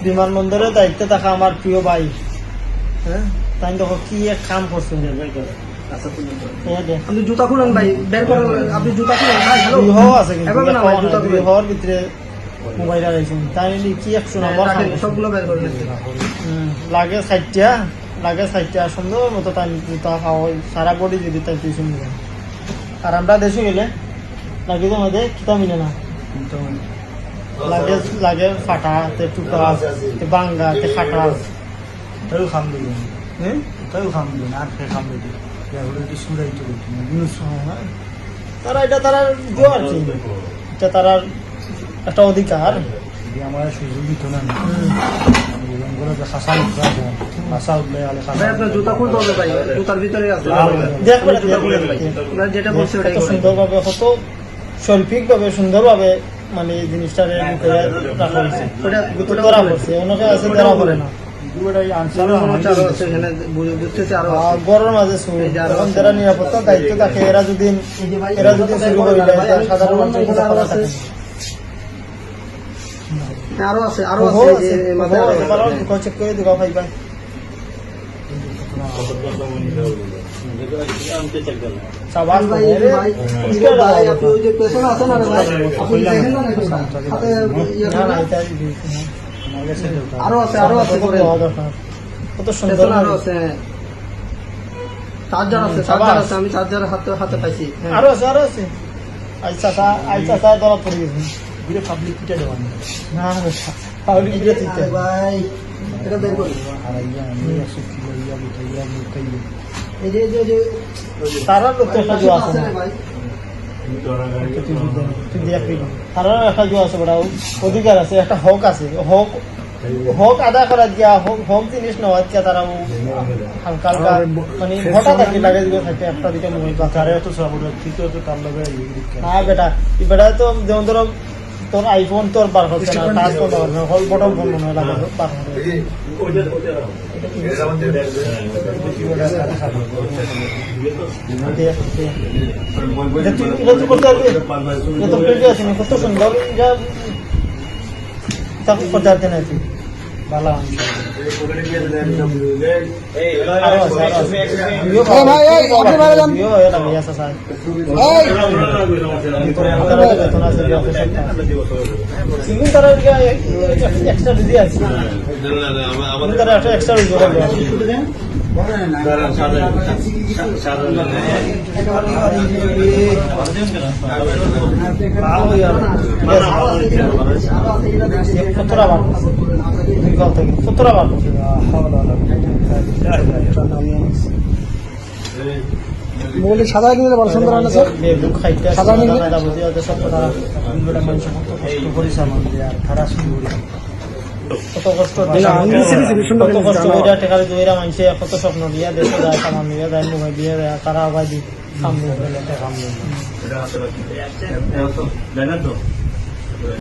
বিমানবন্দরের দায়িত্বে থাকা আমার প্রিয় ভাই, হ্যাঁ, তাই দেখো কি এক কাম করছেন। আপনি জুতা খুলেন ভাই, বের করেন, আপনি জুতা খুলেন ভাই। হ্যালো আছে কিন্তু হওয়ার ভিতরে মোবাইল রাখছেন, তাই কি এক শোনা সবগুলো বের করে লাগে সাইটটা সুন্দর মতো তাই জুতা খাওয়া সারা বডি যদি তাই টিউশন নিবেন। আর আমরা দেশে গেলে লাগে তো আমাদের কিতা মিলে না, লাগে ফাটা টুকা বাঙ্গা ফাটা তাইও খাম দিবেন, তাইও খাম দিবেন, আর খাম দিবেন তারা এটা তারা দিও আর কি, এটা তারা একটা অধিকার। আমার সুযোগ দিত না খাসা খাসা উঠলে আপনার জুতা খুলতে হবে ভাই, জুতার ভিতরে আছে যেটা বলছে ওটা সুন্দরভাবে কত শৈল্পিক ভাবে সুন্দরভাবে মানে জিনিসটা রাখা হয়েছে, ধরা পড়ছে, অনেকে আছে ধরা পড়ে না। গড়ের মাঝে যারা নিরাপত্তার দায়িত্ব থাকে এরা যদি শুরু করে দেয় সাধারণ মানুষের থাকে। আরো আছে চেক করে দিবা ভাই ভাই কত সুন্দর চার্জার আছে, আমি চার্জার হাতে পাইছি। আরো আছে আচ্ছা ধরা পড়ে গেছে পাবলিক পিঠা দেওয়া না পাবলিক পিঠা দিতে ভাই এটা বের করি। এই যে তারা লোক একটা জোয়া আছে না, ভাই তারা একটা জোয়া আছে, বড় অধিকার আছে, একটা হক আছে, হক আদা করা দিয়া হক জিনিস নেওয়া দিয়া তারা হালকা হালকা মানে ঘটা থাকে লাগে থাকে একটা দুটা মোবাইল তারা তো সব তৃতীয় তো তার লগে না বেটা তো যেমন ধরো তোর আইফোন তোর বার হচ্ছে না, টাচ করতে পারবে না, হল বটন ফোন মনে হয় লাগে বার হবে। কত সুন্দর পর্যায়ে না ভালো এক্সট্রা দিদি আছে, তারা একটা এক্সট্রা বলি সাদা নিলে বড় সুন্দর হয় না স্যার? সাদা নিলে সব তারা মানুষ কষ্ট করিস আমাদের আর তারা শুরু করি কত কষ্ট টেকারে জয়রা মানছে, কত স্বপ্ন দিয়া দেশে যায়, সামান নিয়ে যায়, মোবাইল দিয়ে যায়, তারা আবার সামনে